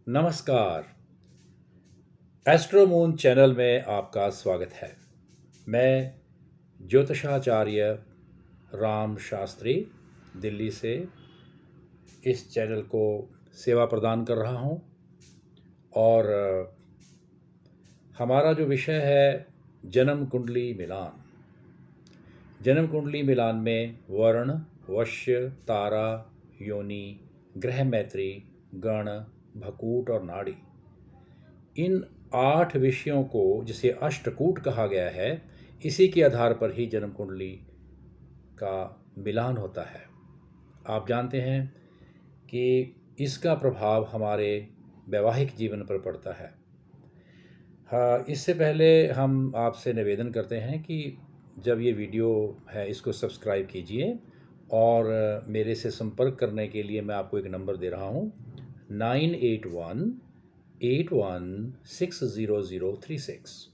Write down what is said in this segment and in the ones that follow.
नमस्कार। एस्ट्रोमून चैनल में आपका स्वागत है। मैं ज्योतिषाचार्य राम शास्त्री दिल्ली से इस चैनल को सेवा प्रदान कर रहा हूं और हमारा जो विषय है जन्म कुंडली मिलान। जन्म कुंडली मिलान में वर्ण, वश्य, तारा, योनि, ग्रह मैत्री, गण, भकूट और नाड़ी, इन 8 विषयों को जिसे अष्टकूट कहा गया है, इसी के आधार पर ही जन्म कुंडली का मिलान होता है। आप जानते हैं कि इसका प्रभाव हमारे वैवाहिक जीवन पर पड़ता है। हाँ, इससे पहले हम आपसे निवेदन करते हैं कि जब ये वीडियो है इसको सब्सक्राइब कीजिए और मेरे से संपर्क करने के लिए मैं आपको एक नंबर दे रहा हूँ 9818160036।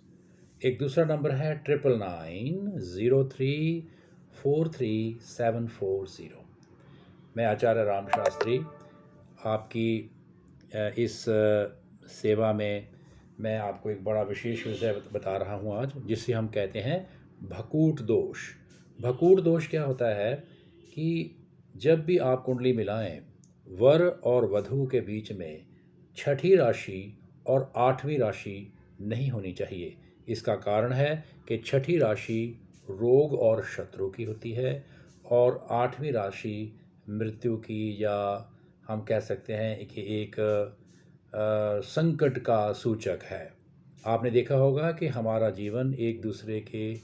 एक दूसरा नंबर है 9990343740। मैं आचार्य राम शास्त्री आपकी इस सेवा में मैं आपको एक बड़ा विशेष विषय बता रहा हूँ आज, जिसे हम कहते हैं भकूट दोष। भकूट दोष क्या होता है कि जब भी आप कुंडली मिलाएं, वर और वधू के बीच में छठी राशि और 8वीं राशि नहीं होनी चाहिए। इसका कारण है कि छठी राशि रोग और शत्रु की होती है और 8वीं राशि मृत्यु की, या हम कह सकते हैं कि एक संकट का सूचक है। आपने देखा होगा कि हमारा जीवन एक दूसरे के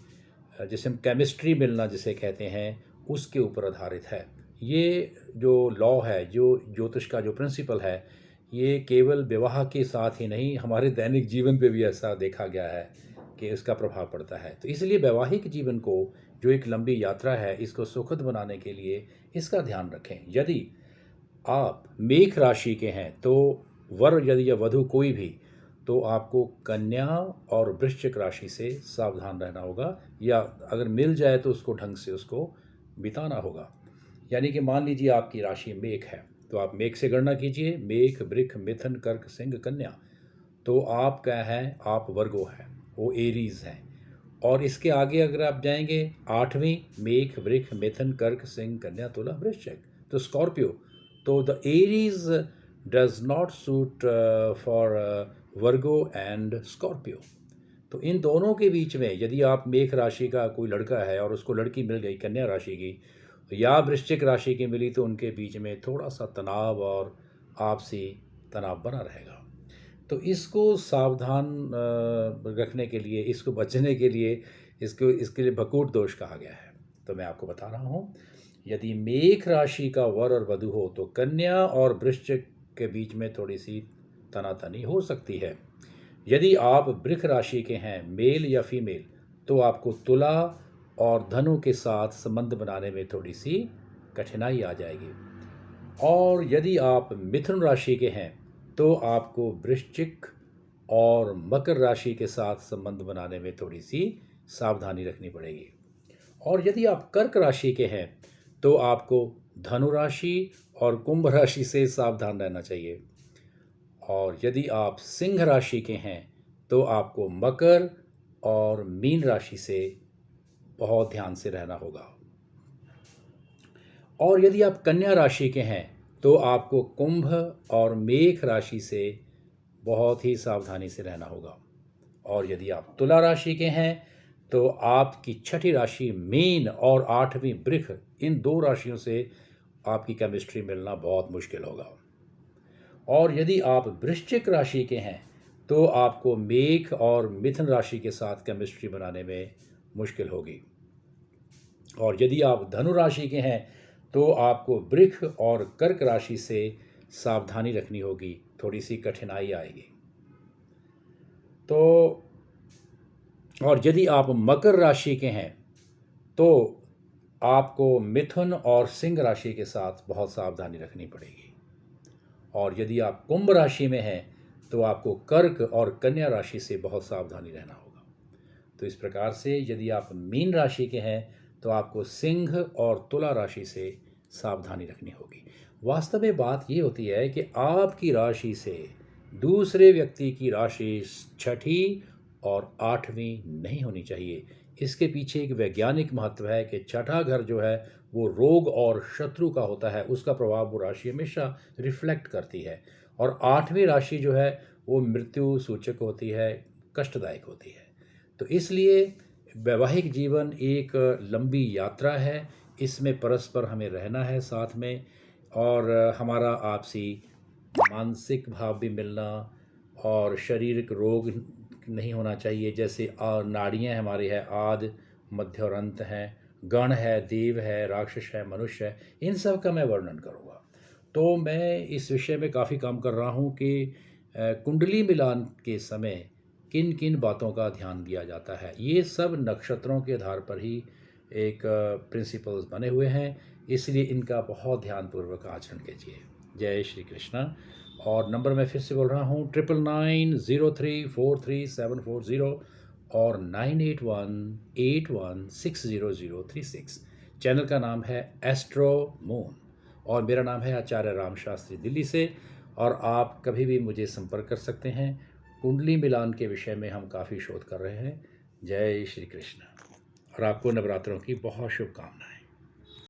जिसे हम केमिस्ट्री मिलना जिसे कहते हैं, उसके ऊपर आधारित है। ये जो लॉ है, जो ज्योतिष का जो प्रिंसिपल है, ये केवल विवाह के साथ ही नहीं, हमारे दैनिक जीवन पे भी ऐसा देखा गया है कि इसका प्रभाव पड़ता है। तो इसलिए वैवाहिक जीवन को, जो एक लंबी यात्रा है, इसको सुखद बनाने के लिए इसका ध्यान रखें। यदि आप मेष राशि के हैं तो वर यदि या वधू कोई भी, तो आपको कन्या और वृश्चिक राशि से सावधान रहना होगा, या अगर मिल जाए तो उसको ढंग से उसको बिताना होगा। यानी कि मान लीजिए आपकी राशि मेष है, तो आप मेष से गणना कीजिए। मेष, वृष, मिथुन, कर्क, सिंह, कन्या। तो आप क्या हैं? आप वर्गो हैं, वो एरीज हैं। और इसके आगे अगर आप जाएंगे 8वीं, मेष, वृष, मिथुन, कर्क, सिंह, कन्या, तुला, वृश्चिक, तो स्कॉर्पियो। तो the Aries does not suit for Virgo and Scorpio. तो इन दोनों के बीच में यदि आप मेष राशि का कोई लड़का है और उसको लड़की मिल गई कन्या राशि की, या वृश्चिक राशि की मिली, तो उनके बीच में थोड़ा सा तनाव और आपसी तनाव बना रहेगा। तो इसको सावधान रखने के लिए, इसको बचने के लिए, इसके लिए भकूट दोष कहा गया है। तो मैं आपको बता रहा हूँ, यदि मेष राशि का वर और वधू हो तो कन्या और वृश्चिक के बीच में थोड़ी सी तनातनी हो सकती है। यदि आप वृष राशि के हैं, मेल या फीमेल, तो आपको तुला और धनु के साथ संबंध बनाने में थोड़ी सी कठिनाई आ जाएगी। और यदि आप मिथुन राशि के हैं तो आपको वृश्चिक और मकर राशि के साथ संबंध बनाने में थोड़ी सी सावधानी रखनी पड़ेगी। और यदि आप कर्क राशि के हैं तो आपको धनु राशि और कुंभ राशि से सावधान रहना चाहिए। और यदि आप सिंह राशि के हैं तो आपको मकर और मीन राशि से बहुत ध्यान से रहना होगा। और यदि आप कन्या राशि के हैं तो आपको कुंभ और मेष राशि से बहुत ही सावधानी से रहना होगा। और यदि आप तुला राशि के हैं तो आपकी छठी राशि मीन और 8वीं वृष, इन 2 राशियों से आपकी केमिस्ट्री मिलना बहुत मुश्किल होगा। और यदि आप वृश्चिक राशि के हैं तो आपको मेष और मिथुन राशि के साथ केमिस्ट्री बनाने में मुश्किल होगी। और यदि आप धनु राशि के हैं तो आपको वृष और कर्क राशि से सावधानी रखनी होगी, थोड़ी सी कठिनाई आएगी। तो और यदि आप मकर राशि के हैं तो आपको मिथुन और सिंह राशि के साथ बहुत सावधानी रखनी पड़ेगी। और यदि आप कुंभ राशि में हैं तो आपको कर्क और कन्या राशि से बहुत सावधानी रहना होगा। तो इस प्रकार से यदि आप मीन राशि के हैं तो आपको सिंह और तुला राशि से सावधानी रखनी होगी। वास्तव में बात ये होती है कि आपकी राशि से दूसरे व्यक्ति की राशि छठी और आठवीं नहीं होनी चाहिए। इसके पीछे एक वैज्ञानिक महत्व है कि छठा घर जो है वो रोग और शत्रु का होता है, उसका प्रभाव वो राशि हमेशा रिफ्लेक्ट करती है। और आठवीं राशि जो है वो मृत्यु सूचक होती है, कष्टदायक होती है। तो इसलिए वैवाहिक जीवन एक लंबी यात्रा है, इसमें परस्पर हमें रहना है साथ में, और हमारा आपसी मानसिक भाव भी मिलना, और शारीरिक रोग नहीं होना चाहिए। जैसे नाड़ियाँ हमारी है, आदि मध्य और अंत हैं, गण है, देव है, राक्षस है, मनुष्य है, इन सब का मैं वर्णन करूँगा। तो मैं इस विषय में काफ़ी काम कर रहा हूँ कि कुंडली मिलान के समय किन किन बातों का ध्यान दिया जाता है। ये सब नक्षत्रों के आधार पर ही एक प्रिंसिपल्स बने हुए हैं, इसलिए इनका बहुत ध्यानपूर्वक आचरण कीजिए। जय श्री कृष्णा। और नंबर मैं फिर से बोल रहा हूँ 9990343740 और 9818160036। चैनल का नाम है एस्ट्रो मून और मेरा नाम है आचार्य राम शास्त्री, दिल्ली से। और आप कभी भी मुझे संपर्क कर सकते हैं। कुंडली मिलान के विषय में हम काफ़ी शोध कर रहे हैं। जय श्री कृष्ण और आपको नवरात्रों की बहुत शुभकामनाएं।